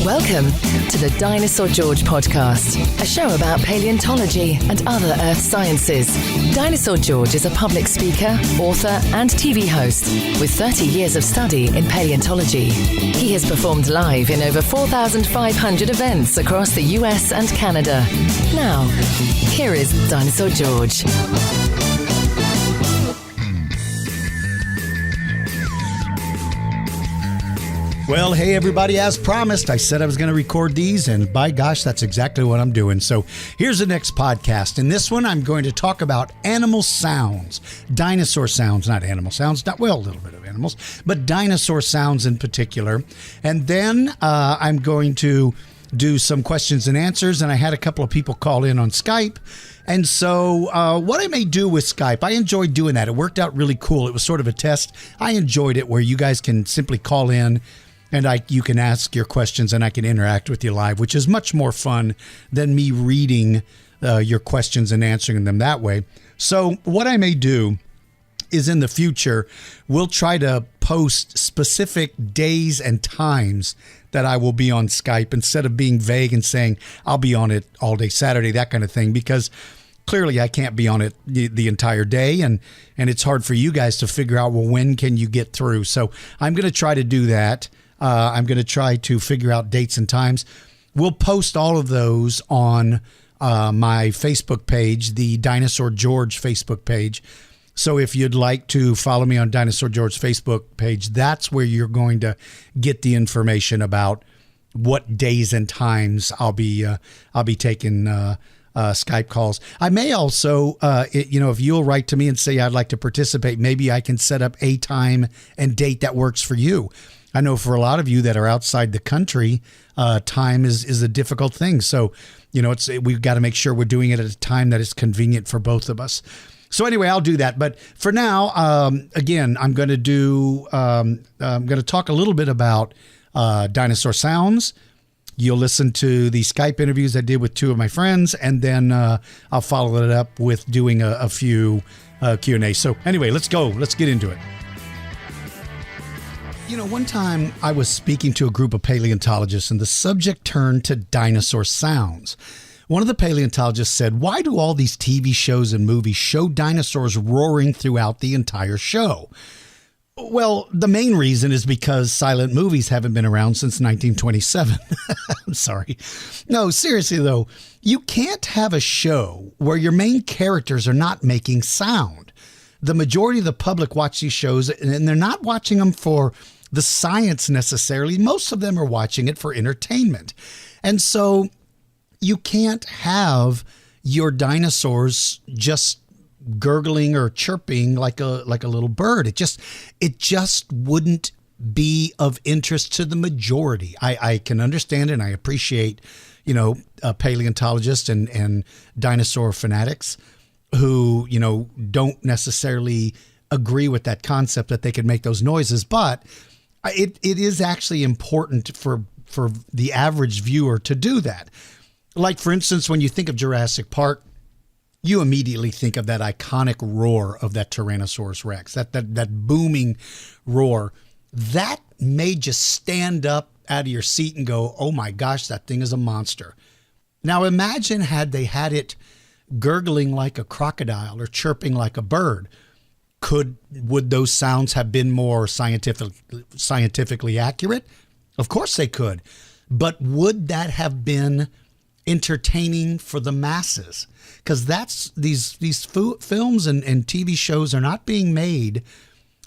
Welcome to the Dinosaur George podcast, a show about paleontology and other earth sciences. Dinosaur George is a public speaker, author, and TV host with 30 years of study in paleontology. He has performed live in over 4,500 events across the US and Canada. Now, here is Dinosaur George. Well, hey, everybody, as promised, I said I was going to record these, and by gosh, that's exactly what I'm doing. So here's the next podcast. In this one, I'm going to talk about animal sounds, dinosaur sounds, not animal sounds, a little bit of animals, but dinosaur sounds in particular. And then I'm going to do some questions and answers, and I had a couple of people call in on Skype. And so what I may do with Skype, I enjoyed doing that. It worked out really cool. It was sort of a test. I enjoyed it where you guys can simply call in and you can ask your questions and I can interact with you live, which is much more fun than me reading your questions and answering them that way. So what I may do is in the future, we'll try to post specific days and times that I will be on Skype instead of being vague and saying I'll be on it all day Saturday, that kind of thing, because clearly I can't be on it the entire day, and it's hard for you guys to figure out, well, when can you get through? So I'm going to try to do that. I'm going to try to figure out dates and times. We'll post all of those on my Facebook page, the Dinosaur George Facebook page. So if you'd like to follow me on Dinosaur George Facebook page, that's where you're going to get the information about what days and times I'll be taking Skype calls. I may also, if you'll write to me and say I'd like to participate, maybe I can set up a time and date that works for you. I know for a lot of you that are outside the country, time is a difficult thing. So, we've got to make sure we're doing it at a time that is convenient for both of us. So anyway, I'll do that. But for now, again, I'm going to talk a little bit about dinosaur sounds. You'll listen to the Skype interviews I did with two of my friends, and then I'll follow it up with doing a few Q&A. So anyway, let's go. Let's get into it. One time I was speaking to a group of paleontologists, and the subject turned to dinosaur sounds. One of the paleontologists said, "Why do all these TV shows and movies show dinosaurs roaring throughout the entire show?" Well, the main reason is because silent movies haven't been around since 1927. I'm sorry. No, seriously, though, you can't have a show where your main characters are not making sound. The majority of the public watch these shows, and they're not watching them for the science necessarily. Most of them are watching it for entertainment. And so you can't have your dinosaurs just gurgling or chirping like a little bird. It just wouldn't be of interest to the majority. I can understand and I appreciate, paleontologists and dinosaur fanatics who, don't necessarily agree with that concept that they could make those noises, but it is actually important for the average viewer to do that. Like, for instance, when you think of Jurassic Park, you immediately think of that iconic roar of that Tyrannosaurus Rex, that booming roar. That made you stand up out of your seat and go, oh my gosh, that thing is a monster. Now imagine had they had it gurgling like a crocodile or chirping like a bird. Would those sounds have been more scientifically accurate? Of course they could. But would that have been entertaining for the masses? Because these films and TV shows are not being made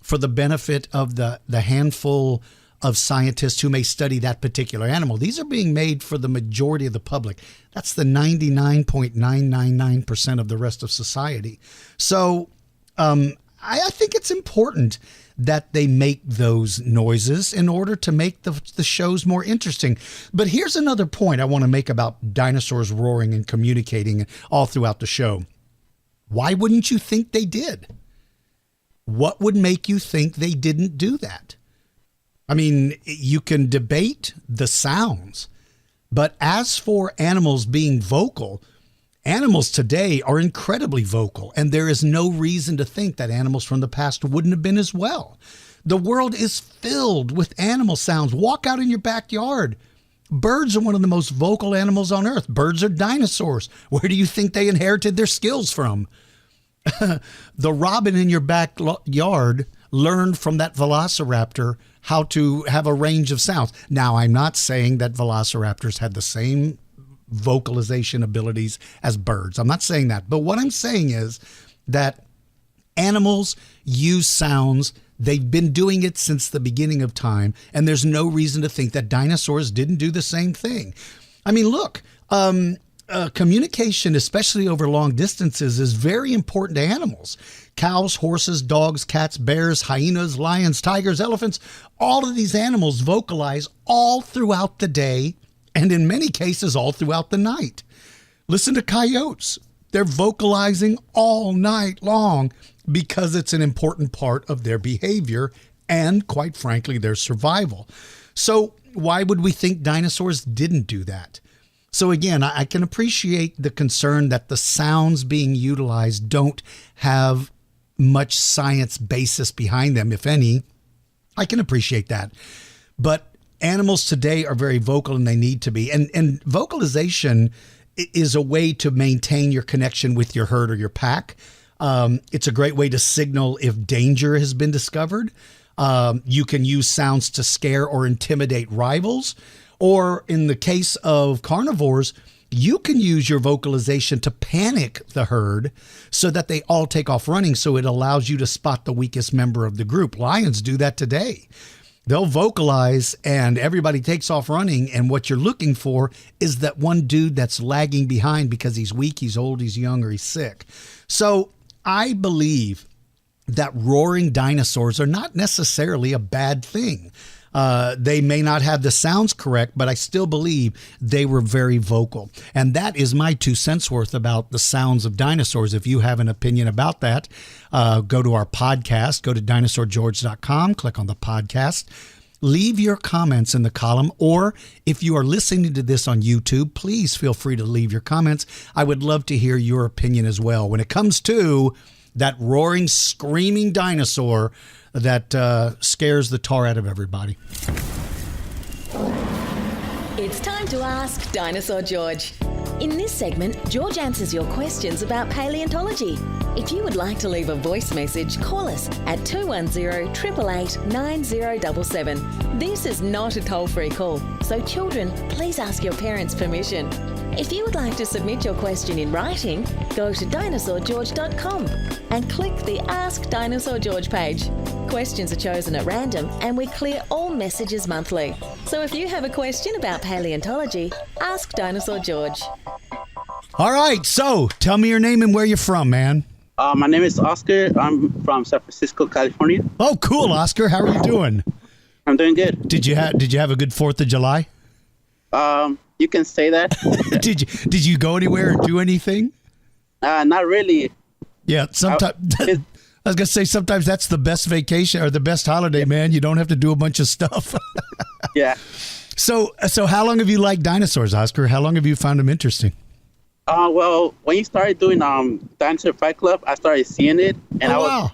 for the benefit of the handful of scientists who may study that particular animal. These are being made for the majority of the public. That's the 99.999% of the rest of society. So I think it's important that they make those noises in order to make the shows more interesting. But here's another point I want to make about dinosaurs roaring and communicating all throughout the show. Why wouldn't you think they did? What would make you think they didn't do that? I mean, you can debate the sounds, but as for animals being vocal, animals today are incredibly vocal, and there is no reason to think that animals from the past wouldn't have been as well. The world is filled with animal sounds. Walk out in your backyard Birds are one of the most vocal animals on earth. Birds are dinosaurs. Where do you think they inherited their skills from? The robin in your backyard learned from that velociraptor how to have a range of sounds. Now, I'm not saying that velociraptors had the same vocalization abilities as birds. I'm not saying that. But what I'm saying is that animals use sounds. They've been doing it since the beginning of time, and there's no reason to think that dinosaurs didn't do the same thing. I mean, look, communication, especially over long distances, is very important to animals. Cows, horses, dogs, cats, bears, hyenas, lions, tigers, elephants, all of these animals vocalize all throughout the day, and in many cases, all throughout the night. Listen to coyotes. They're vocalizing all night long because it's an important part of their behavior and, quite frankly, their survival. So why would we think dinosaurs didn't do that? So again, I can appreciate the concern that the sounds being utilized don't have much science basis behind them, if any. I can appreciate that. But animals today are very vocal, and they need to be. And vocalization is a way to maintain your connection with your herd or your pack. It's a great way to signal if danger has been discovered. You can use sounds to scare or intimidate rivals. Or in the case of carnivores, you can use your vocalization to panic the herd so that they all take off running, so it allows you to spot the weakest member of the group. Lions do that today. They'll vocalize and everybody takes off running, and what you're looking for is that one dude that's lagging behind because he's weak, he's old, he's young, or he's sick. So I believe that roaring dinosaurs are not necessarily a bad thing. They may not have the sounds correct, but I still believe they were very vocal. And that is my 2 cents worth about the sounds of dinosaurs. If you have an opinion about that, go to our podcast, go to dinosaurgeorge.com, click on the podcast, leave your comments in the column, or if you are listening to this on YouTube, please feel free to leave your comments. I would love to hear your opinion as well when it comes to that roaring, screaming dinosaur that scares the tar out of everybody. It's time to ask Dinosaur George. In this segment, George answers your questions about paleontology. If you would like to leave a voice message, call us at 210-888-9077. This is not a toll-free call, so children, please ask your parents' permission. If you would like to submit your question in writing, go to dinosaurgeorge.com and click the Ask Dinosaur George page. Questions are chosen at random, and we clear all messages monthly. So if you have a question about paleontology, ask Dinosaur George. All right, so tell me your name and where you're from, man. My name is Oscar. I'm from San Francisco, California. Oh, cool, Oscar. How are you doing? I'm doing good. Did you have a good 4th of July? You can say that. Did you go anywhere or do anything? Not really. Yeah, sometimes. I was gonna say sometimes that's the best vacation or the best holiday, man. You don't have to do a bunch of stuff. Yeah. So how long have you liked dinosaurs, Oscar? How long have you found them interesting? Well, when you started doing Dinosaur Fight Club, I started seeing it, and I found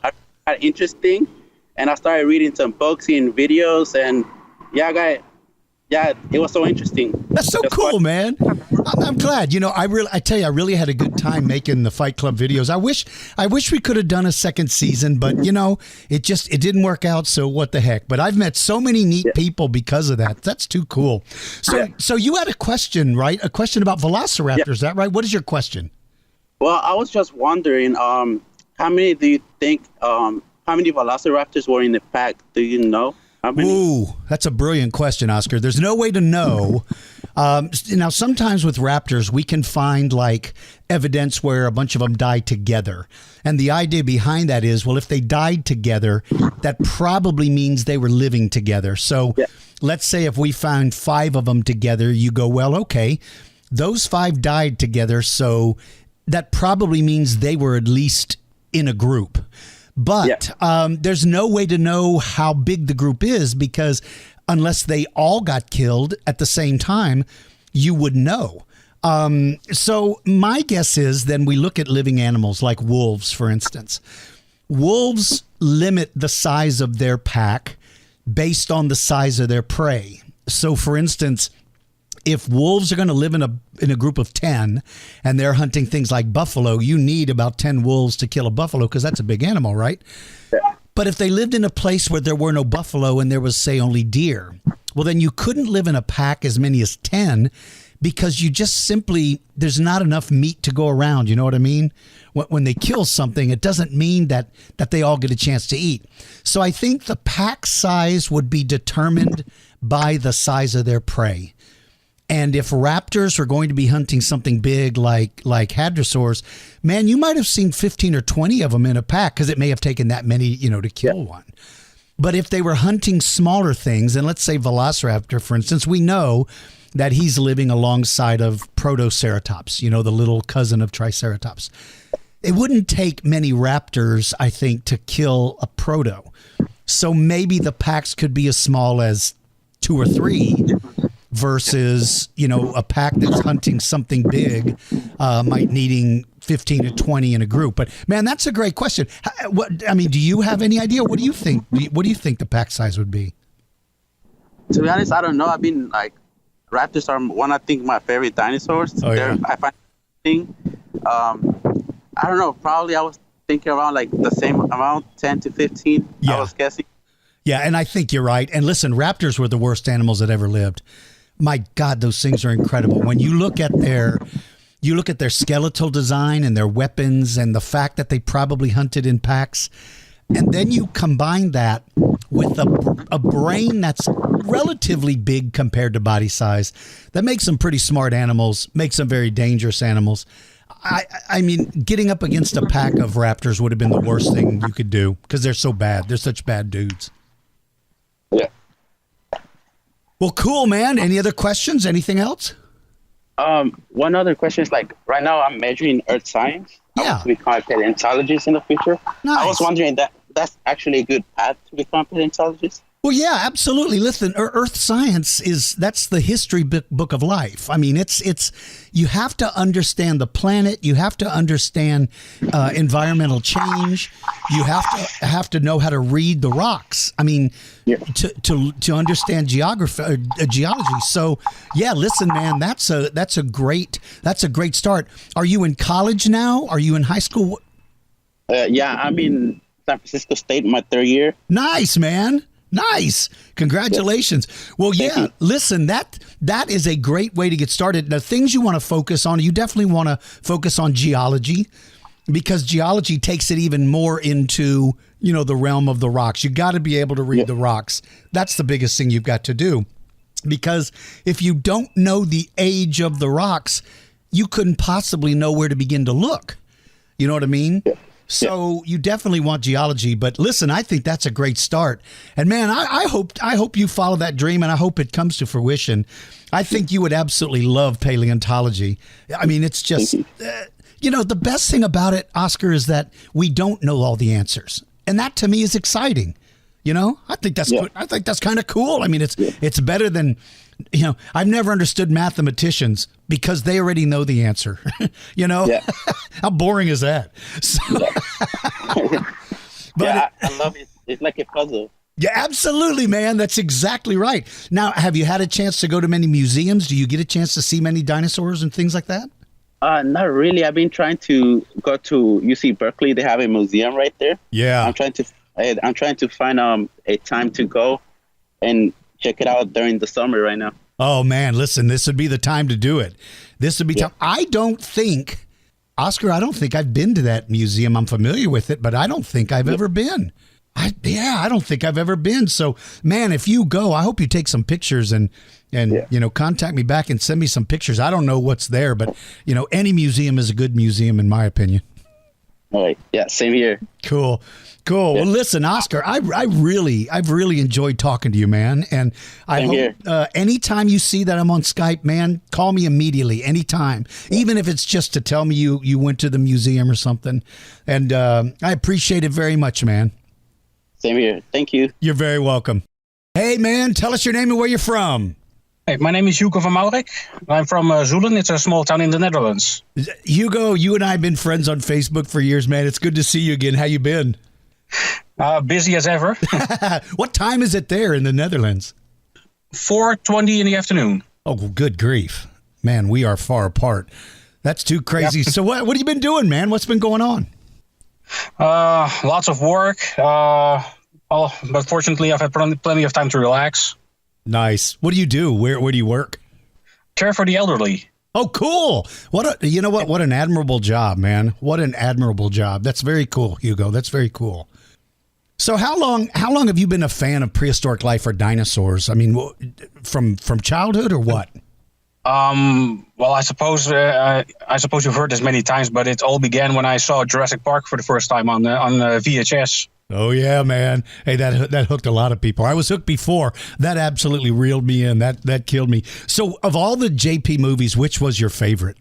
it interesting, and I started reading some books and videos, and it was so interesting. That's so cool, man. I'm glad. I tell you, I really had a good time making the Fight Club videos. I wish we could have done a second season, but it didn't work out. So what the heck? But I've met so many neat people because of that. That's too cool. So you had a question, right? A question about velociraptors. Is that right? What is your question? Well, I was just wondering, how many do you think? How many velociraptors were in the pack? Do you know? Ooh, that's a brilliant question, Oscar. There's no way to know. Now, sometimes with raptors, we can find evidence where a bunch of them died together. And the idea behind that is, well, if they died together, that probably means they were living together. So let's say if we found 5 of them together, you go, well, okay, those 5 died together. So that probably means they were at least in a group. But there's no way to know how big the group is, because unless they all got killed at the same time, you would know. So my guess is then we look at living animals like wolves, for instance. Wolves limit the size of their pack based on the size of their prey. So, for instance, if wolves are going to live in a group of 10 and they're hunting things like buffalo, you need about 10 wolves to kill a buffalo because that's a big animal, right? Yeah. But if they lived in a place where there were no buffalo and there was, say, only deer, well, then you couldn't live in a pack as many as 10 because you just simply, there's not enough meat to go around. You know what I mean? When they kill something, it doesn't mean that they all get a chance to eat. So I think the pack size would be determined by the size of their prey. And if raptors are going to be hunting something big like hadrosaurs, man, you might have seen 15 or 20 of them in a pack because it may have taken that many, to kill one. But if they were hunting smaller things, and let's say Velociraptor, for instance, we know that he's living alongside of Protoceratops, the little cousin of Triceratops. It wouldn't take many raptors, I think, to kill a proto. So maybe the packs could be as small as 2 or 3 versus, a pack that's hunting something big might needing 15 to 20 in a group. But man, that's a great question. Do you have any idea? What do you think? What do you think the pack size would be? To be honest, I don't know. Raptors are one, I think, my favorite dinosaurs. Oh, yeah. I find thing. I don't know. Probably I was thinking around like the same amount, 10 to 15. Yeah. I was guessing. Yeah, and I think you're right. And listen, raptors were the worst animals that ever lived. My God, those things are incredible. When you look at their skeletal design and their weapons and the fact that they probably hunted in packs, and then you combine that with a brain that's relatively big compared to body size, that makes them pretty smart animals, makes them very dangerous animals. I mean, getting up against a pack of raptors would have been the worst thing you could do because they're so bad. They're such bad dudes. Yeah. Well, cool, man. Any other questions? Anything else? One other question is right now I'm majoring in earth science. Yeah. I want to become a paleontologist in the future. Nice. I was wondering that's actually a good path to become a paleontologist. Well, yeah, absolutely. Listen, earth science that's the history book of life. I mean, it's you have to understand the planet. You have to understand environmental change. You have to know how to read the rocks. I mean, yeah. to understand geology. So, yeah, listen, man, that's a great start. Are you in college now? Are you in high school? Yeah, I'm in San Francisco State, my 3rd year. Nice, man. Nice. Congratulations. Well, yeah, listen, that is a great way to get started. The things you want to focus on, you definitely want to focus on geology because geology takes it even more into, the realm of the rocks. You got to be able to read the rocks. That's the biggest thing you've got to do because if you don't know the age of the rocks, you couldn't possibly know where to begin to look. You know what I mean? Yeah. So you definitely want geology, but listen, I think that's a great start. And man, I hope you follow that dream and I hope it comes to fruition. I think you would absolutely love paleontology. I mean, it's just, the best thing about it, Oscar, is that we don't know all the answers. And that to me is exciting. I think that's good. I think that's kind of cool. I mean, it's better than, I've never understood mathematicians because they already know the answer. How boring is that? So, but I love it. It's like a puzzle. Yeah, absolutely, man. That's exactly right. Now, have you had a chance to go to many museums? Do you get a chance to see many dinosaurs and things like that? Not really. I've been trying to go to UC Berkeley. They have a museum right there. Yeah. I'm trying to find a time to go and check it out during the summer right now. Oh man, listen, this would be the time to do it. This would be time. Oscar, I don't think I've been to that museum. I'm familiar with it, but I don't think I've ever been. I don't think I've ever been. So, man, if you go, I hope you take some pictures and contact me back and send me some pictures. I don't know what's there, but any museum is a good museum in my opinion. All right. Yeah, same here. Cool. Yeah. Well, listen, Oscar, I've really enjoyed talking to you, man. And I hope anytime you see that I'm on Skype, man, call me immediately, anytime, even if it's just to tell me you went to the museum or something. And I appreciate it very much, man. Same here. Thank you. You're very welcome. Hey, man, tell us your name and where you're from. Hey, my name is Hugo van Maurik. I'm from Zulen. It's a small town in the Netherlands. Hugo, you and I have been friends on Facebook for years, man. It's good to see you again. How you been? Busy as ever. What time is it there in the Netherlands? 4:20 in the afternoon. Oh, good grief. Man, we are far apart. That's too crazy. Yep. So what have you been doing, man? What's been going on? Lots of work. But fortunately, I've had plenty of time to relax. Nice. What do you do? Where do you work? Care for the elderly. Oh, cool. You know what? What an admirable job, man. What an admirable job. That's very cool, Hugo. That's very cool. So how long have you been a fan of prehistoric life or dinosaurs? I mean, from childhood or what? Well, I suppose you've heard this many times, but it all began when I saw Jurassic Park for the first time on VHS. Oh yeah, man. Hey, that hooked a lot of people. I was hooked before. That absolutely reeled me in. That killed me. So of all the JP movies, which was your favorite?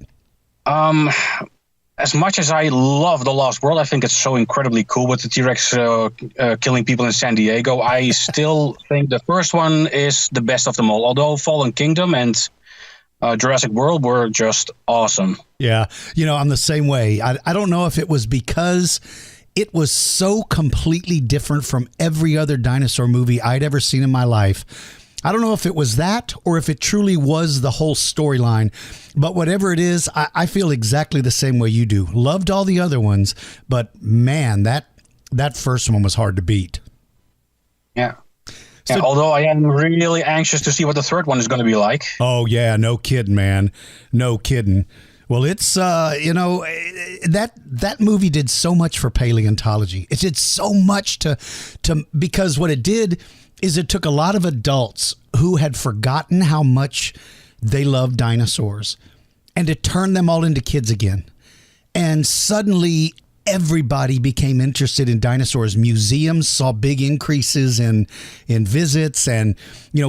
As much as I love The Lost World, I think it's so incredibly cool with the T-Rex killing people in San Diego. I still think the first one is the best of them all, although Fallen Kingdom and Jurassic World were just awesome. Yeah, I'm the same way. I don't know if it was because it was so completely different from every other dinosaur movie I'd ever seen in my life. I don't know if it was that or if it truly was the whole storyline, but whatever it is, I feel exactly the same way you do. Loved all the other ones, but man, that first one was hard to beat. Yeah. So, although I am really anxious to see what the third one is going to be like. Oh yeah, no kidding, man. No kidding. Well, it's, that movie did so much for paleontology. It did so much because what it did is it took a lot of adults who had forgotten how much they loved dinosaurs and it turned them all into kids again. And suddenly everybody became interested in dinosaurs. Museums saw big increases in visits, and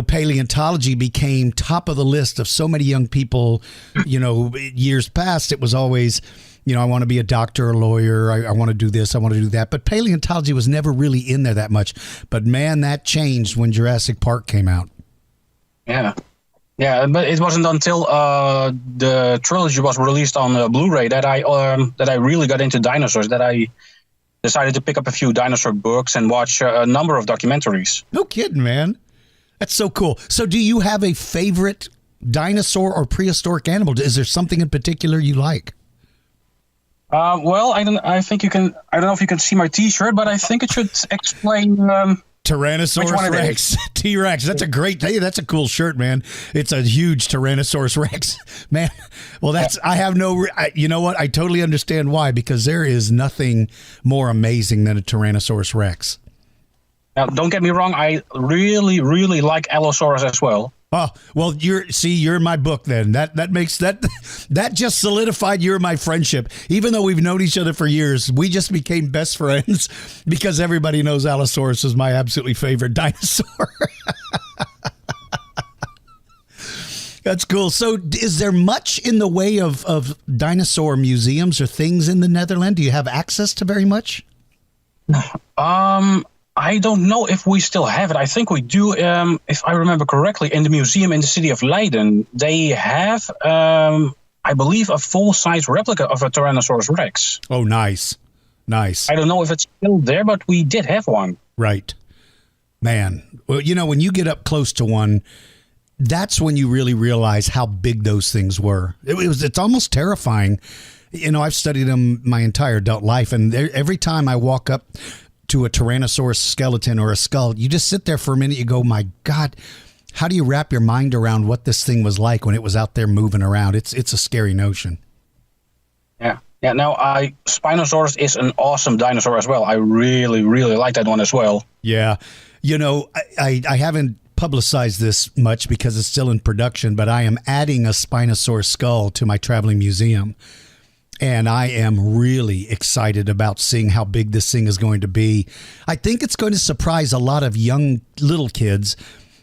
paleontology became top of the list of so many young people. Years past, it was always, I want to be a doctor or a lawyer. I want to do this. I want to do that. But paleontology was never really in there that much. But man, that changed when Jurassic Park came out. Yeah. Yeah, but it wasn't until the trilogy was released on Blu-ray that I really got into dinosaurs, that I decided to pick up a few dinosaur books and watch a number of documentaries. No kidding, man. That's so cool. So do you have a favorite dinosaur or prehistoric animal? Is there something in particular you like? Well, I don't know if you can see my T-shirt, but I think it should explain... Tyrannosaurus Rex, T-Rex. That's that's a cool shirt, man. It's a huge Tyrannosaurus Rex, man. Well, you know what? I totally understand why, because there is nothing more amazing than a Tyrannosaurus Rex. Now, don't get me wrong. I really, really like Allosaurus as well. Oh, well, you're in my book then. That makes that just solidified you're my friendship. Even though we've known each other for years, we just became best friends because everybody knows Allosaurus is my absolutely favorite dinosaur. That's cool. So is there much in the way of dinosaur museums or things in the Netherlands? Do you have access to very much? I don't know if we still have it. I think we do. If I remember correctly, in the museum in the city of Leiden, they have, I believe, a full-size replica of a Tyrannosaurus Rex. Oh, nice. Nice. I don't know if it's still there, but we did have one. Right. Man. Well, when you get up close to one, that's when you really realize how big those things were. It's almost terrifying. I've studied them my entire adult life, and every time I walk up to a Tyrannosaurus skeleton or a skull, you just sit there for a minute. You go, my God, how do you wrap your mind around what this thing was like when it was out there moving around? It's a scary notion. Yeah. Yeah. Now, Spinosaurus is an awesome dinosaur as well. I really, really like that one as well. Yeah. I haven't publicized this much because it's still in production, but I am adding a Spinosaurus skull to my traveling museum. And I am really excited about seeing how big this thing is going to be. I think it's going to surprise a lot of young little kids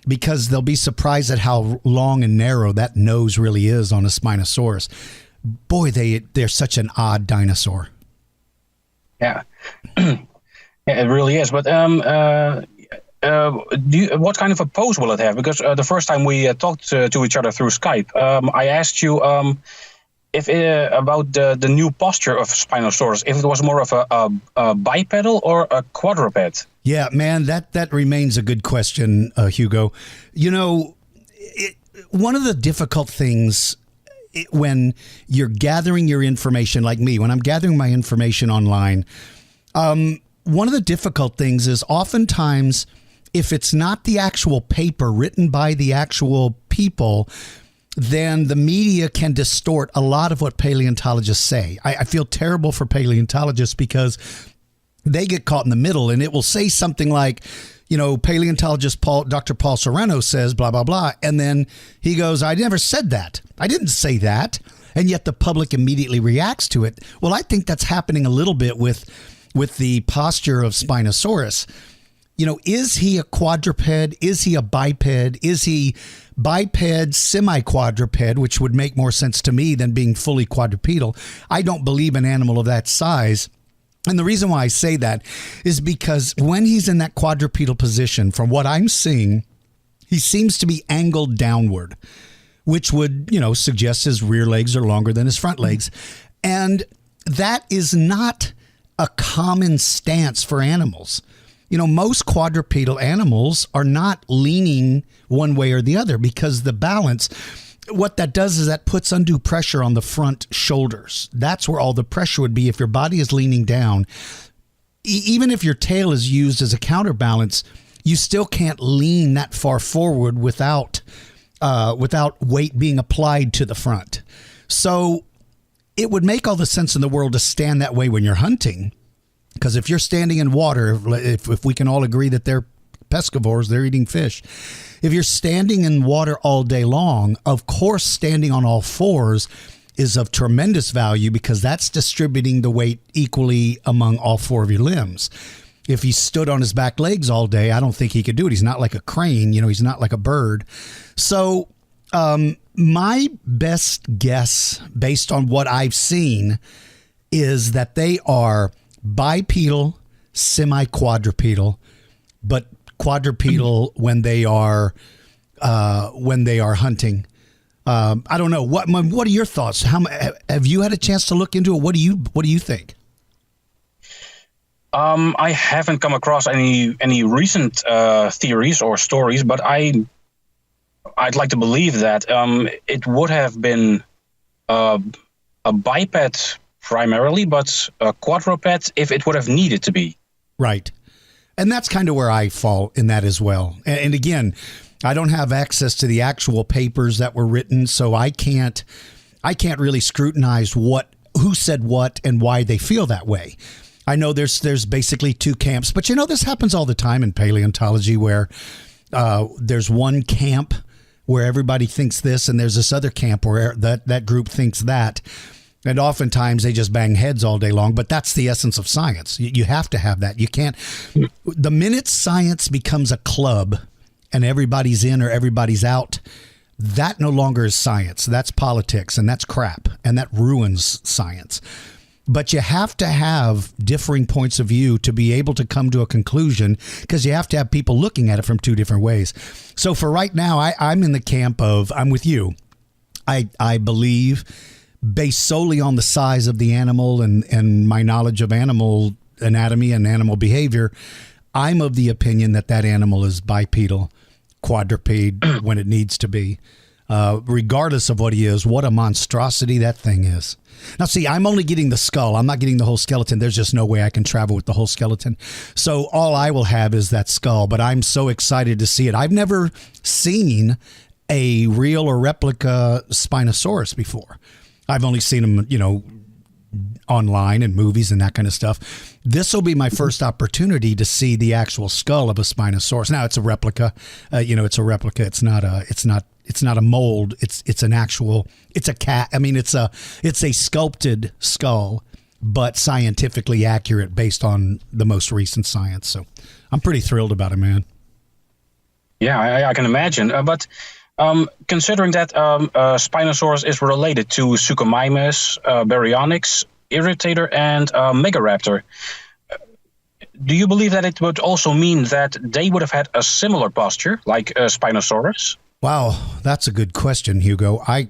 because they'll be surprised at how long and narrow that nose really is on a Spinosaurus. Boy, they're such an odd dinosaur. Yeah, yeah, it really is. But what kind of a pose will it have? Because the first time we talked to each other through Skype, I asked you... about the new posture of Spinosaurus, if it was more of a bipedal or a quadruped. Yeah, man, that remains a good question, Hugo. one of the difficult things when you're gathering your information, like me, when I'm gathering my information online, one of the difficult things is oftentimes if it's not the actual paper written by the actual people, then the media can distort a lot of what paleontologists say. I feel terrible for paleontologists because they get caught in the middle, and it will say something like, paleontologist Dr. Paul Sereno says blah, blah, blah. And then he goes, I never said that. I didn't say that. And yet the public immediately reacts to it. Well, I think that's happening a little bit with the posture of Spinosaurus. Is he a quadruped? Is he a biped? Is he biped, semi-quadruped, which would make more sense to me than being fully quadrupedal? I don't believe an animal of that size. And the reason why I say that is because when he's in that quadrupedal position, from what I'm seeing, he seems to be angled downward, which would, suggest his rear legs are longer than his front legs. And that is not a common stance for animals. Most quadrupedal animals are not leaning one way or the other because the balance, what that does is that puts undue pressure on the front shoulders. That's where all the pressure would be if your body is leaning down. Even if your tail is used as a counterbalance, you still can't lean that far forward without weight being applied to the front. So it would make all the sense in the world to stand that way when you're hunting. Because if you're standing in water, if we can all agree that they're pescivores, they're eating fish. If you're standing in water all day long, of course, standing on all fours is of tremendous value because that's distributing the weight equally among all four of your limbs. If he stood on his back legs all day, I don't think he could do it. He's not like a crane, he's not like a bird. So my best guess, based on what I've seen, is that they are bipedal, semi-quadrupedal, but quadrupedal when they are hunting. I don't know. What are your thoughts? Have you had a chance to look into it? What do you think? I haven't come across any recent theories or stories, but I'd like to believe that it would have been a biped primarily, but a quadruped if it would have needed to be. Right. And that's kind of where I fall in that as well. And again, I don't have access to the actual papers that were written, so I can't really scrutinize who said what and why they feel that way. I know there's basically two camps, but this happens all the time in paleontology where there's one camp where everybody thinks this and there's this other camp where that group thinks that. And oftentimes they just bang heads all day long, but that's the essence of science. You have to have that. You can't. The minute science becomes a club and everybody's in or everybody's out, that no longer is science. That's politics and that's crap and that ruins science. But you have to have differing points of view to be able to come to a conclusion because you have to have people looking at it from two different ways. So for right now, I'm in the camp of I'm with you. I believe, based solely on the size of the animal and my knowledge of animal anatomy and animal behavior, I'm of the opinion that animal is bipedal, quadruped when it needs to be. Regardless of what he is, what a monstrosity that thing is. Now, see, I'm only getting the skull. I'm not getting the whole skeleton. There's just no way I can travel with the whole skeleton. So all I will have is that skull, but I'm so excited to see it. I've never seen a real or replica Spinosaurus before. I've only seen them, online and movies and that kind of stuff. This will be my first opportunity to see the actual skull of a Spinosaurus. Now it's a replica. It's a replica. It's not a mold. It's an actual. It's a cat. I mean, it's a sculpted skull, but scientifically accurate based on the most recent science. So I'm pretty thrilled about it, man. Yeah, I can imagine. But considering that Spinosaurus is related to Suchomimus, Baryonyx, Irritator, and Megaraptor, do you believe that it would also mean that they would have had a similar posture like Spinosaurus? Wow, that's a good question, Hugo. I've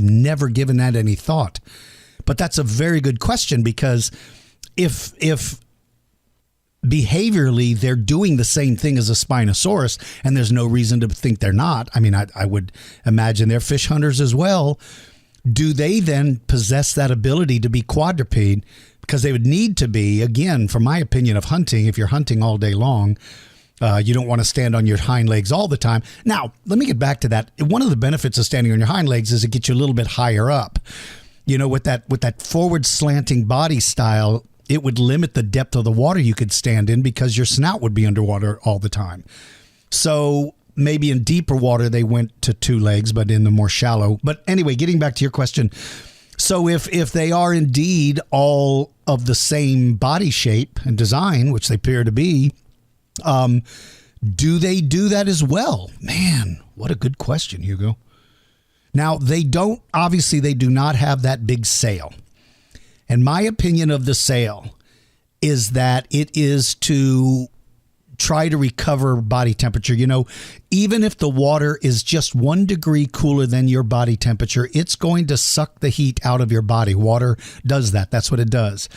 never given that any thought, but that's a very good question because if behaviorally, they're doing the same thing as a Spinosaurus, and there's no reason to think they're not. I mean, I would imagine they're fish hunters as well. Do they then possess that ability to be quadruped? Because they would need to be, again, from my opinion of hunting, if you're hunting all day long, you don't want to stand on your hind legs all the time. Now, let me get back to that. One of the benefits of standing on your hind legs is it gets you a little bit higher up. You know, with that forward slanting body style, it would limit the depth of the water you could stand in because your snout would be underwater all the time. So maybe in deeper water, they went to 2 legs, but in the more shallow. But anyway, getting back to your question. So if they are indeed all of the same body shape and design, which they appear to be, do they do that as well? Man, what a good question, Hugo. Now, they do not have that big sail. And my opinion of the sail is that it is to try to recover body temperature. You know, even if the water is just 1 degree cooler than your body temperature, it's going to suck the heat out of your body. Water does that. That's what it does.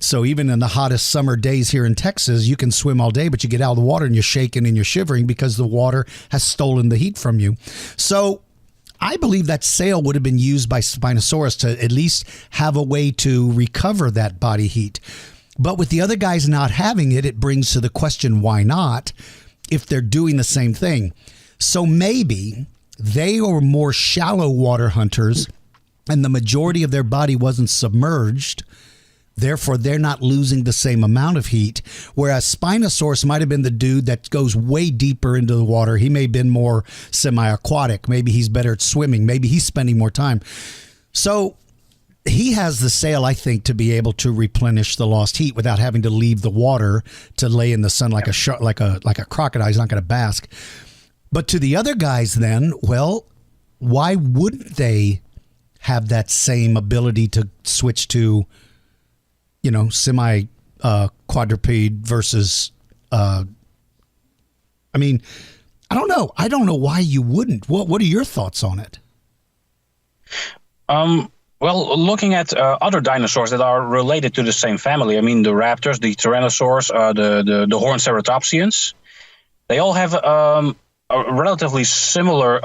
So even in the hottest summer days here in Texas, you can swim all day, but you get out of the water and you're shaking and you're shivering because the water has stolen the heat from you. So I believe that sail would have been used by Spinosaurus to at least have a way to recover that body heat. But with the other guys not having it, it brings to the question, why not, if they're doing the same thing? So maybe they are more shallow water hunters and the majority of their body wasn't submerged. Therefore, they're not losing the same amount of heat, whereas Spinosaurus might have been the dude that goes way deeper into the water. He may have been more semi-aquatic. Maybe he's better at swimming. Maybe he's spending more time. So he has the sail, I think, to be able to replenish the lost heat without having to leave the water to lay in the sun like a crocodile. He's not going to bask. But to the other guys then, well, why wouldn't they have that same ability to switch to, you know, semi quadruped versus, I mean, I don't know. I don't know why you wouldn't. What are your thoughts on it? Well, looking at other dinosaurs that are related to the same family, I mean, the raptors, the tyrannosaurs, the horned ceratopsians, they all have a relatively similar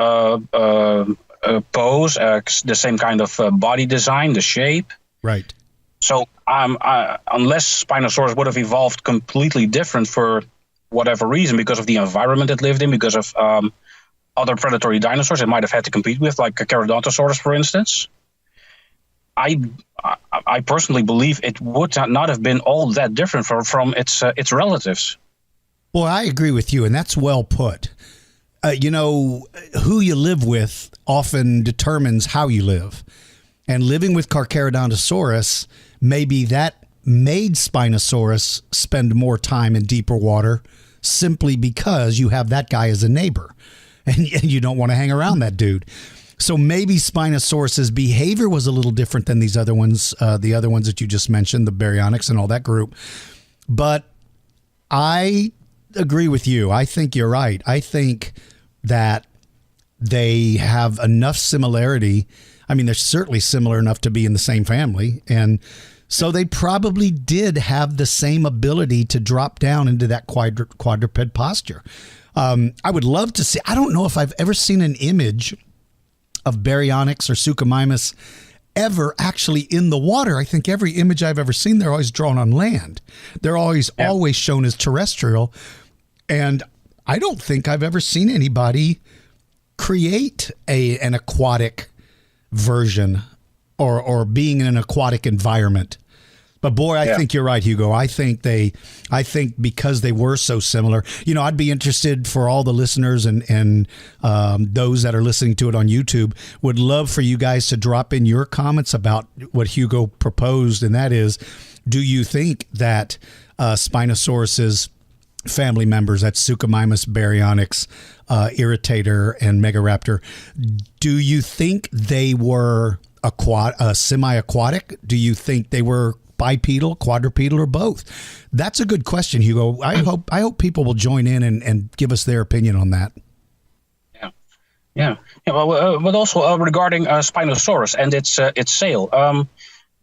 pose, the same kind of body design, the shape. Right. So unless Spinosaurus would have evolved completely different for whatever reason, because of the environment it lived in, because of other predatory dinosaurs it might have had to compete with, like Carcharodontosaurus, for instance, I personally believe it would not have been all that different from its relatives. Well, I agree with you, and that's well put. You know, who you live with often determines how you live. And living with Carcharodontosaurus, maybe that made Spinosaurus spend more time in deeper water simply because you have that guy as a neighbor, and you don't want to hang around that dude. So maybe Spinosaurus's behavior was a little different than these other ones, the other ones that you just mentioned, the baryonyx and all that group. But I agree with you. I think you're right. I think that they have enough similarity. I mean, they're certainly similar enough to be in the same family. And so they probably did have the same ability to drop down into that quadruped posture. I would love to see, I don't know if I've ever seen an image of baryonyx or Suchomimus ever actually in the water. I think every image I've ever seen, they're always drawn on land. They're always shown as terrestrial. And I don't think I've ever seen anybody create an aquatic version or being in an aquatic environment. But boy, I think you're right, Hugo. I think because they were so similar, you know, I'd be interested for all the listeners and those that are listening to it on YouTube, would love for you guys to drop in your comments about what Hugo proposed. And that is, do you think that Spinosaurus's family members, that's Suchomimus, baryonyx, Irritator, and Megaraptor, do you think they were semi-aquatic? Do you think they were bipedal, quadrupedal, or both? That's a good question, Hugo. I hope people will join in and give us their opinion on that. Yeah. Well, but also regarding Spinosaurus and its sail.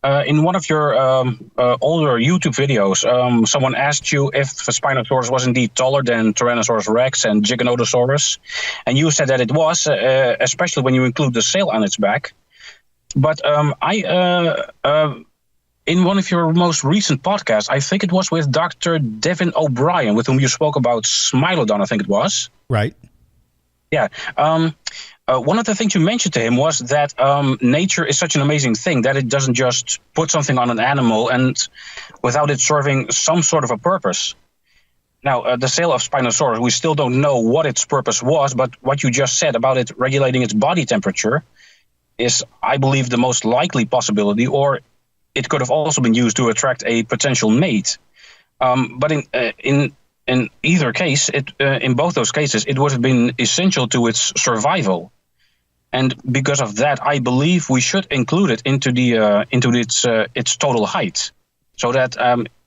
in one of your older YouTube videos, someone asked you if Spinosaurus was indeed taller than Tyrannosaurus Rex and Giganotosaurus, and you said that it was, especially when you include the sail on its back. But in one of your most recent podcasts, I think it was with Dr. Devin O'Brien, with whom you spoke about Smilodon, I think it was. Right. Yeah. One of the things you mentioned to him was that nature is such an amazing thing that it doesn't just put something on an animal and without it serving some sort of a purpose. Now, the sail of Spinosaurus, we still don't know what its purpose was, but what you just said about it regulating its body temperature is, I believe, the most likely possibility, or it could have also been used to attract a potential mate. But in either case, in both those cases, it would have been essential to its survival. And because of that, I believe we should include it into its total height. So that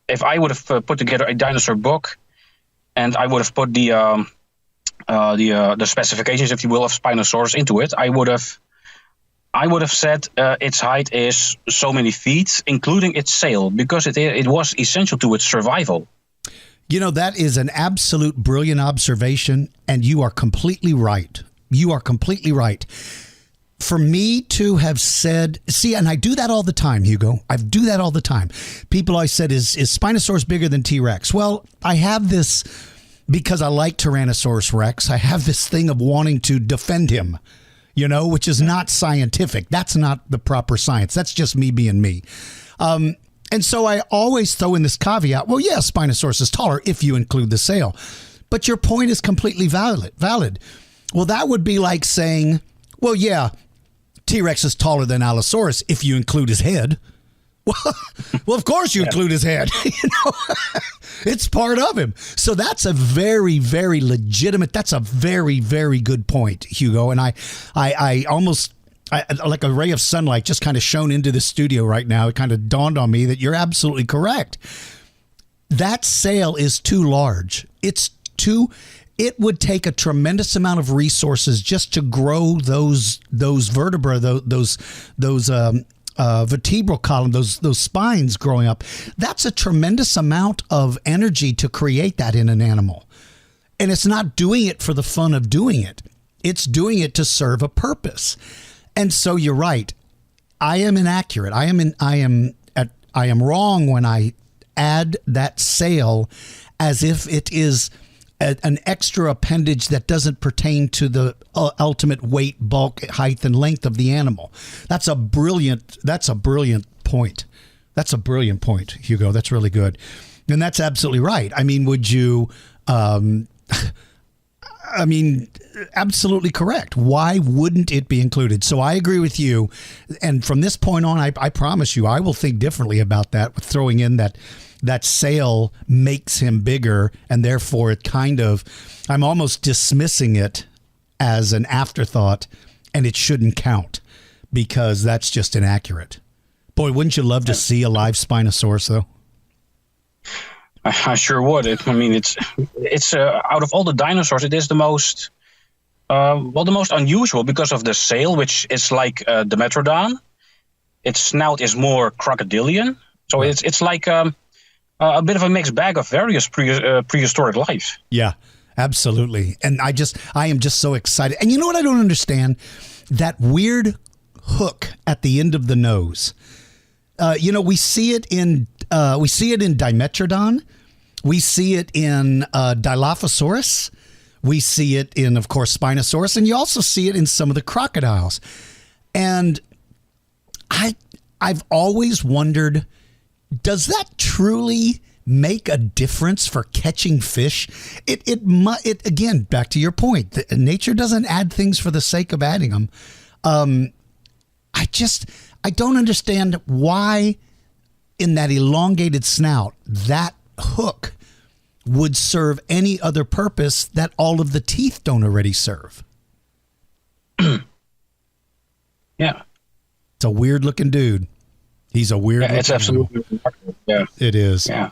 if I would have put together a dinosaur book, and I would have put the specifications, if you will, of Spinosaurus into it, I would have said its height is so many feet, including its sail, because it was essential to its survival. You know, that is an absolute brilliant observation, and you are completely right. You are completely right. For me to have said, see, and I do that all the time, Hugo. I do that all the time. People always said, is Spinosaurus bigger than T-Rex? Well, I have this, because I like Tyrannosaurus Rex, I have this thing of wanting to defend him, you know, which is not scientific. That's not the proper science. That's just me being me. And so I always throw in this caveat, well, yeah, Spinosaurus is taller if you include the sail. But your point is completely valid. Well, that would be like saying, well, yeah, T-Rex is taller than Allosaurus if you include his head. Well, of course you include his head. You know, it's part of him. So that's a very, very legitimate, that's a very, very good point, Hugo. And I almost... like a ray of sunlight just kind of shone into the studio right now. It kind of dawned on me that you're absolutely correct. That sail is too large. It would take a tremendous amount of resources just to grow those vertebrae, those vertebral column, those spines growing up. That's a tremendous amount of energy to create that in an animal. And it's not doing it for the fun of doing it. It's doing it to serve a purpose. And so you're right. I am inaccurate. I am wrong when I add that sail as if it is an extra appendage that doesn't pertain to the ultimate weight, bulk, height, and length of the animal. That's a brilliant point. That's a brilliant point, Hugo. That's really good. And that's absolutely right. I mean, would you... absolutely correct. Why wouldn't it be included? So I agree with you. And from this point on, I promise you, I will think differently about that, with throwing in that sail makes him bigger. And therefore it I'm almost dismissing it as an afterthought, and it shouldn't count because that's just inaccurate. Boy, wouldn't you love to see a live Spinosaurus though? I sure would. It's out of all the dinosaurs, it is the most unusual because of the sail, which is like the Metrodon. Its snout is more crocodilian, so it's like a bit of a mixed bag of various prehistoric life. Yeah, absolutely. And I am just so excited. And you know what I don't understand? That weird hook at the end of the nose. We see it in Dimetrodon. We see it in Dilophosaurus. We see it in, of course, Spinosaurus, and you also see it in some of the crocodiles. And I've always wondered, does that truly make a difference for catching fish? It again, back to your point, nature doesn't add things for the sake of adding them. I don't understand why in that elongated snout, that hook would serve any other purpose that all of the teeth don't already serve. Yeah. It's a weird looking dude. He's a weird looking it's absolutely remarkable. Yeah. It is. Yeah.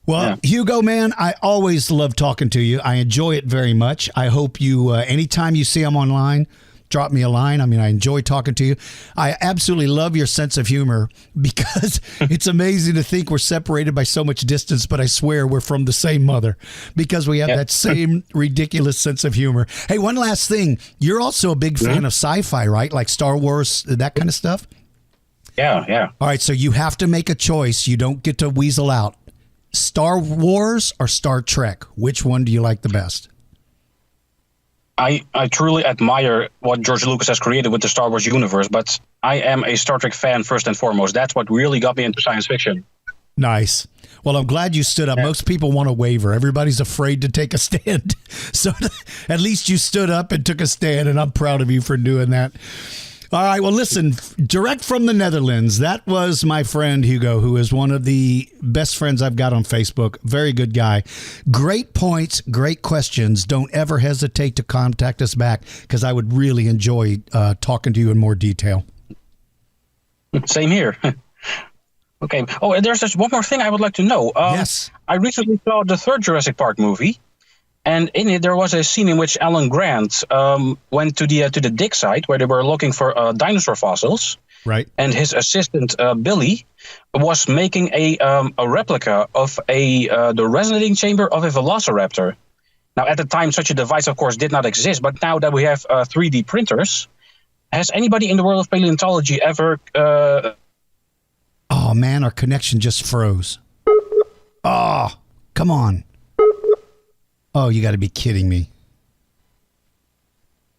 Well, Hugo, man, I always love talking to you. I enjoy it very much. I hope you, anytime you see him online, drop me a line. I mean, I enjoy talking to you. I absolutely love your sense of humor because it's amazing to think we're separated by so much distance, but I swear we're from the same mother because we have that same ridiculous sense of humor. Hey, one last thing. You're also a big fan of sci-fi, right? Like Star Wars, that kind of stuff? Yeah. All right, so you have to make a choice. You don't get to weasel out. Star Wars or Star Trek? Which one do you like the best? I truly admire what George Lucas has created with the Star Wars universe, but I am a Star Trek fan first and foremost. That's what really got me into science fiction. Nice. Well, I'm glad you stood up. Most people want to waver. Everybody's afraid to take a stand. So at least you stood up and took a stand, and I'm proud of you for doing that. All right. Well, listen, direct from the Netherlands, that was my friend Hugo, who is one of the best friends I've got on Facebook. Very good guy. Great points, great questions. Don't ever hesitate to contact us back because I would really enjoy talking to you in more detail. Same here. Okay. Oh, and there's just one more thing I would like to know. Yes. I recently saw the third Jurassic Park movie. And in it, there was a scene in which Alan Grant went to the dig site where they were looking for dinosaur fossils. Right. And his assistant Billy was making a replica of the resonating chamber of a velociraptor. Now, at the time, such a device, of course, did not exist. But now that we have 3D printers, has anybody in the world of paleontology ever? Oh man, our connection just froze. Oh, come on. Oh, you got to be kidding me.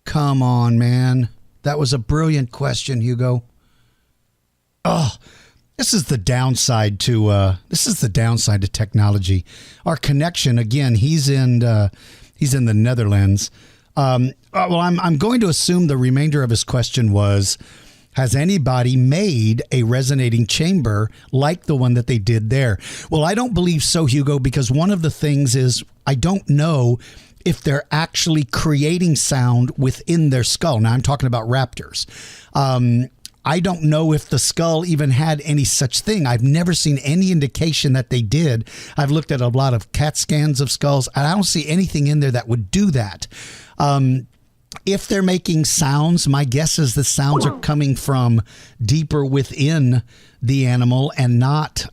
Come on, man. That was a brilliant question, Hugo. Oh, this is the downside to technology. Our connection, again, he's in the Netherlands. Well, I'm going to assume the remainder of his question was, has anybody made a resonating chamber like the one that they did there? Well, I don't believe so, Hugo, because one of the things is I don't know if they're actually creating sound within their skull. Now, I'm talking about raptors. I don't know if the skull even had any such thing. I've never seen any indication that they did. I've looked at a lot of CAT scans of skulls, and I don't see anything in there that would do that. If they're making sounds, my guess is the sounds are coming from deeper within the animal and not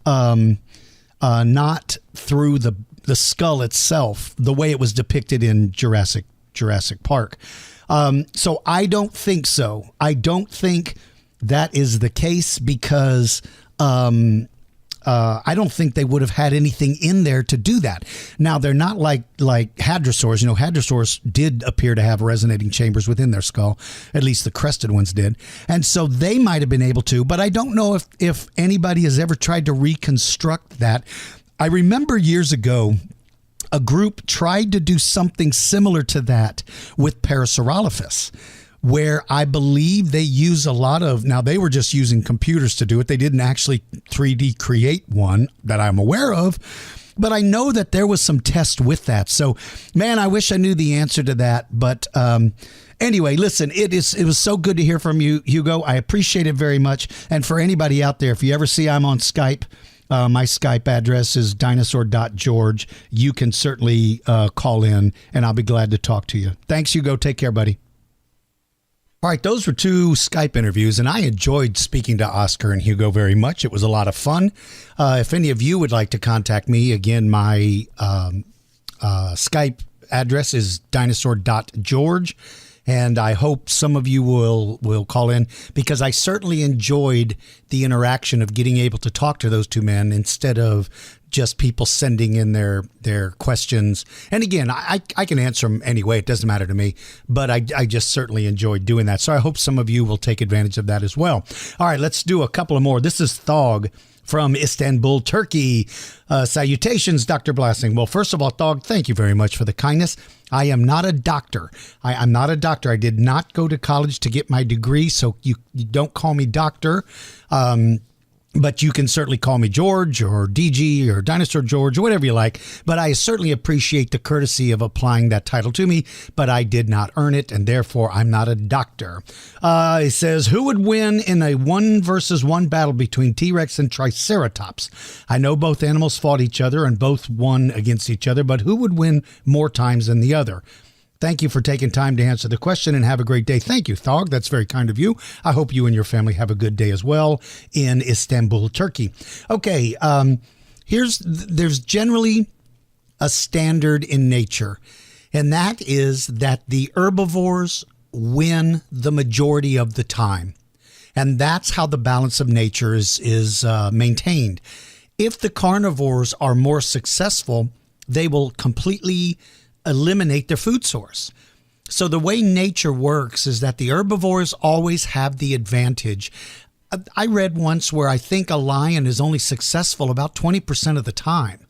through the skull itself, the way it was depicted in Jurassic Park. So I don't think so. I don't think that is the case because I don't think they would have had anything in there to do that. Now, they're not like hadrosaurs. You know, hadrosaurs did appear to have resonating chambers within their skull. At least the crested ones did. And so they might have been able to, but I don't know if anybody has ever tried to reconstruct that. I remember years ago, a group tried to do something similar to that with Parasaurolophus, where I believe they use a lot of, now they were just using computers to do it. They didn't actually 3D create one that I'm aware of, but I know that there was some test with that. So, man, I wish I knew the answer to that. But anyway, listen, it was so good to hear from you, Hugo. I appreciate it very much. And for anybody out there, if you ever see I'm on Skype, my Skype address is dinosaur.george. You can certainly call in, and I'll be glad to talk to you. Thanks, Hugo. Take care, buddy. All right, those were two Skype interviews, and I enjoyed speaking to Oscar and Hugo very much. It was a lot of fun. If any of you would like to contact me, again, my Skype address is dinosaur.george. And I hope some of you will call in because I certainly enjoyed the interaction of getting able to talk to those two men instead of just people sending in their questions. And again, I can answer them anyway. It doesn't matter to me, but I just certainly enjoyed doing that. So I hope some of you will take advantage of that as well. All right, let's do a couple of more. This is Thog from Istanbul, Turkey. Salutations, Dr. Blasting. Well, first of all, Thog, thank you very much for the kindness. I am not a doctor. I'm not a doctor. I did not go to college to get my degree, so you don't call me doctor. But you can certainly call me George or DG or Dinosaur George or whatever you like. But I certainly appreciate the courtesy of applying that title to me, but I did not earn it, and therefore I'm not a doctor. It says, who would win in a 1-versus-1 battle between T-Rex and Triceratops? I know both animals fought each other and both won against each other, but who would win more times than the other? Thank you for taking time to answer the question, and have a great day. Thank you, Thog. That's very kind of you. I hope you and your family have a good day as well in Istanbul, Turkey. Okay, there's generally a standard in nature, and that is that the herbivores win the majority of the time. And that's how the balance of nature is maintained. If the carnivores are more successful, they will completely eliminate their food source. So the way nature works is that the herbivores always have the advantage. I read once where I think a lion is only successful about 20% of the time.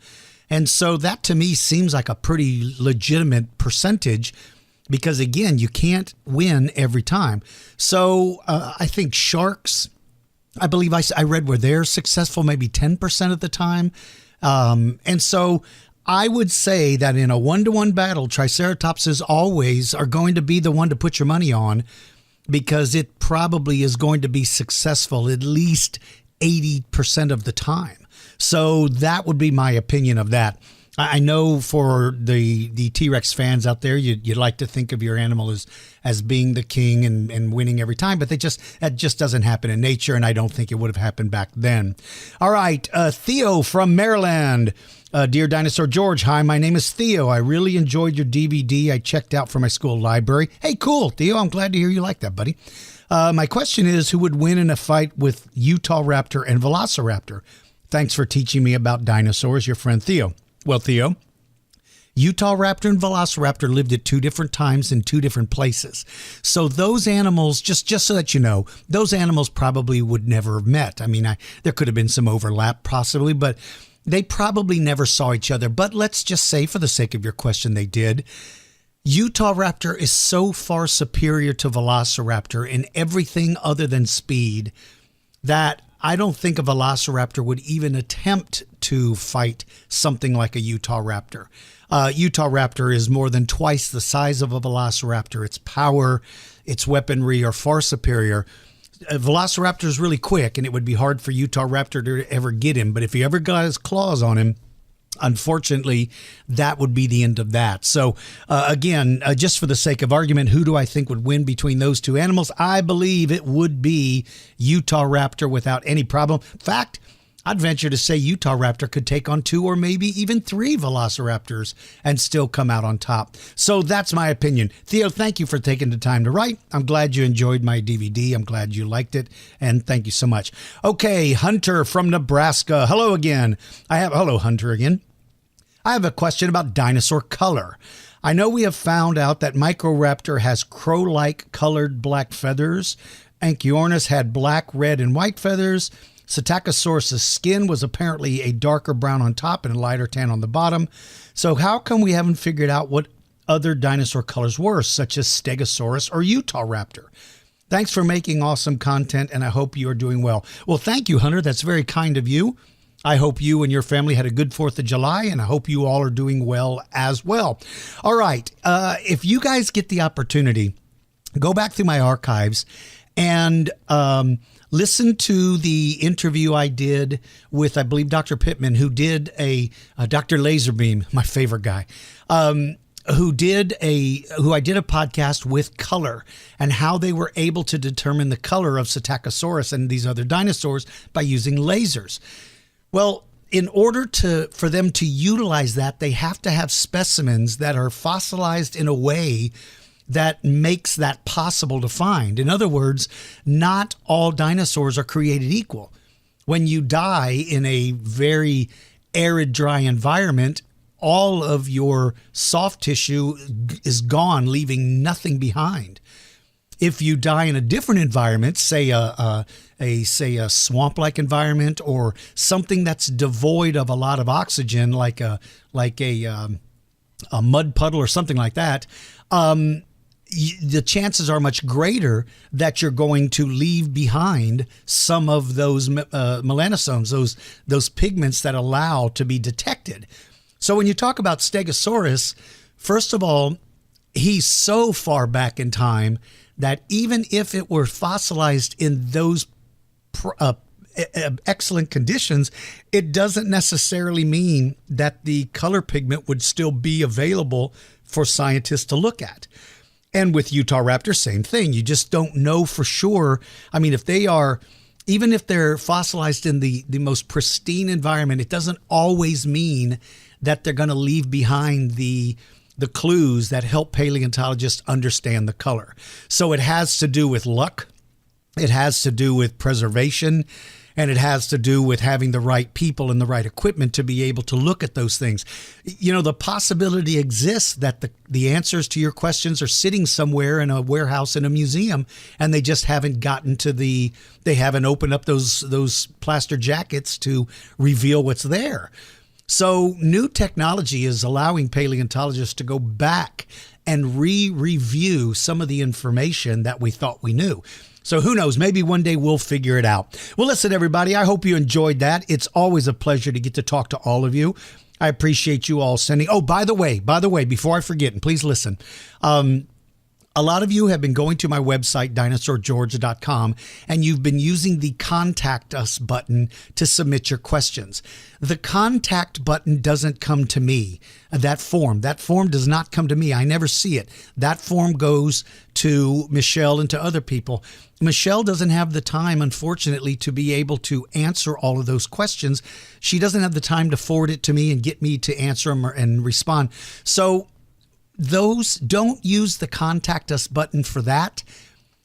And so that to me seems like a pretty legitimate percentage, because again, you can't win every time. So I think sharks, I believe I read where they're successful maybe 10% of the time. And so I would say that in a 1-to-1 battle, Triceratopses always are going to be the one to put your money on, because it probably is going to be successful at least 80% of the time. So that would be my opinion of that. I know for the T-Rex fans out there, you like to think of your animal as being the king and winning every time, but that just doesn't happen in nature, and I don't think it would have happened back then. All right, Theo from Maryland. Dear Dinosaur George, hi, my name is Theo. I really enjoyed your DVD I checked out from my school library. Hey, cool, Theo. I'm glad to hear you like that, buddy. My question is, who would win in a fight with Utah Raptor and Velociraptor? Thanks for teaching me about dinosaurs, your friend Theo. Well, Theo, Utah Raptor and Velociraptor lived at two different times in two different places. So those animals, just so that you know, those animals probably would never have met. I mean, there could have been some overlap possibly, but they probably never saw each other. But let's just say, for the sake of your question, they did. Utah Raptor is so far superior to Velociraptor in everything other than speed that I don't think a Velociraptor would even attempt to fight something like a Utah Raptor. Utah Raptor is more than twice the size of a Velociraptor. Its power, its weaponry are far superior. Velociraptor is really quick, and it would be hard for Utah Raptor to ever get him. But if he ever got his claws on him, unfortunately, that would be the end of that. So again, just for the sake of argument, who do I think would win between those two animals? I believe it would be Utah Raptor without any problem. In fact, I'd venture to say Utah Raptor could take on 2 or maybe even 3 Velociraptors and still come out on top. So that's my opinion. Theo, thank you for taking the time to write. I'm glad you enjoyed my DVD. I'm glad you liked it. And thank you so much. Okay, Hunter from Nebraska. Hello again. Hello, Hunter again. I have a question about dinosaur color. I know we have found out that Microraptor has crow-like colored black feathers. Anchiornis had black, red, and white feathers. Psittacosaurus' skin was apparently a darker brown on top and a lighter tan on the bottom. So how come we haven't figured out what other dinosaur colors were, such as Stegosaurus or Utah Raptor? Thanks for making awesome content, and I hope you are doing well. Well, thank you, Hunter. That's very kind of you. I hope you and your family had a good 4th of July, and I hope you all are doing well as well. All right. If you guys get the opportunity, go back through my archives and listen to the interview I did with, I believe, Dr. Pittman, who did Dr. Laserbeam, my favorite guy, who I did a podcast with color and how they were able to determine the color of Psittacosaurus and these other dinosaurs by using lasers. Well, in order for them to utilize that, they have to have specimens that are fossilized in a way that makes that possible to find. In other words, not all dinosaurs are created equal. When you die in a very arid, dry environment, all of your soft tissue is gone, leaving nothing behind. If you die in a different environment, say a swamp-like environment or something that's devoid of a lot of oxygen, like a mud puddle or something like that, the chances are much greater that you're going to leave behind some of those melanosomes, those pigments that allow to be detected. So when you talk about Stegosaurus, first of all, he's so far back in time that even if it were fossilized in those excellent conditions, it doesn't necessarily mean that the color pigment would still be available for scientists to look at. And with Utah raptors, same thing. You just don't know for sure. I mean, even if they're fossilized in the most pristine environment, it doesn't always mean that they're going to leave behind the clues that help paleontologists understand the color. So it has to do with luck. It has to do with preservation, and it has to do with having the right people and the right equipment to be able to look at those things. You know, the possibility exists that the answers to your questions are sitting somewhere in a warehouse in a museum, and they just haven't they haven't opened up those plaster jackets to reveal what's there. So new technology is allowing paleontologists to go back and review some of the information that we thought we knew. So who knows, maybe one day we'll figure it out. Well, listen, everybody, I hope you enjoyed that. It's always a pleasure to get to talk to all of you. I appreciate you all sending. Oh, by the way, before I forget, and please listen, a lot of you have been going to my website, dinosaurgeorge.com, and you've been using the Contact Us button to submit your questions. The Contact button doesn't come to me. That form does not come to me. I never see it. That form goes to Michelle and to other people. Michelle doesn't have the time, unfortunately, to be able to answer all of those questions. She doesn't have the time to forward it to me and get me to answer them and respond. So don't use the Contact Us button for that.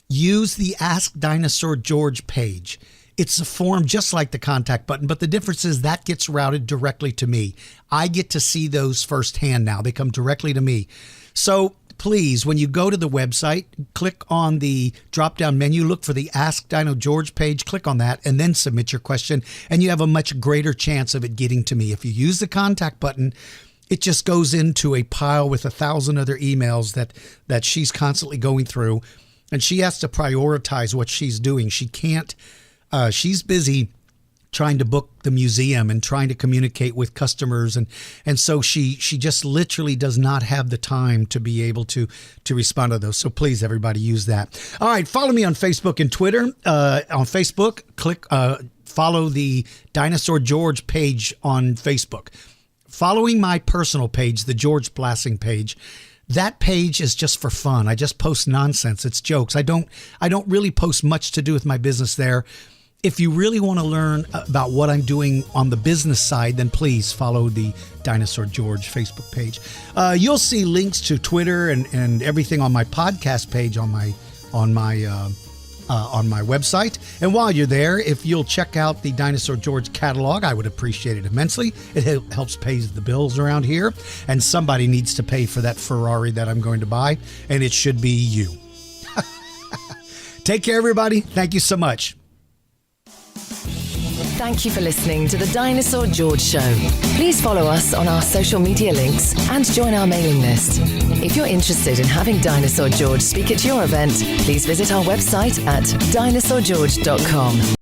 Use the Ask Dinosaur George page. It's a form just like the contact button, but the difference is that gets routed directly to me. I get to see those firsthand now. They come directly to me. So please, when you go to the website, click on the drop-down menu, look for the Ask Dino George page, click on that, and then submit your question, and you have a much greater chance of it getting to me. If you use the contact button, it just goes into a pile with 1,000 other emails that she's constantly going through, and she has to prioritize what she's doing. She can't, she's busy trying to book the museum and trying to communicate with customers. And so she just literally does not have the time to be able to respond to those. So please, everybody, use that. All right. Follow me on Facebook and Twitter. On Facebook, follow the Dinosaur George page on Facebook. Following my personal page, the George Blassing page, that page is just for fun. I just post nonsense. It's jokes. I don't really post much to do with my business there. If you really want to learn about what I'm doing on the business side, then please follow the Dinosaur George Facebook page. You'll see links to Twitter and everything on my podcast page on my website. And while you're there, if you'll check out the Dinosaur George catalog, I would appreciate it immensely. It helps pay the bills around here, and somebody needs to pay for that Ferrari that I'm going to buy, and it should be you. Take care, everybody. Thank you so much. Thank you for listening to the Dinosaur George Show. Please follow us on our social media links and join our mailing list. If you're interested in having Dinosaur George speak at your event, please visit our website at dinosaurgeorge.com.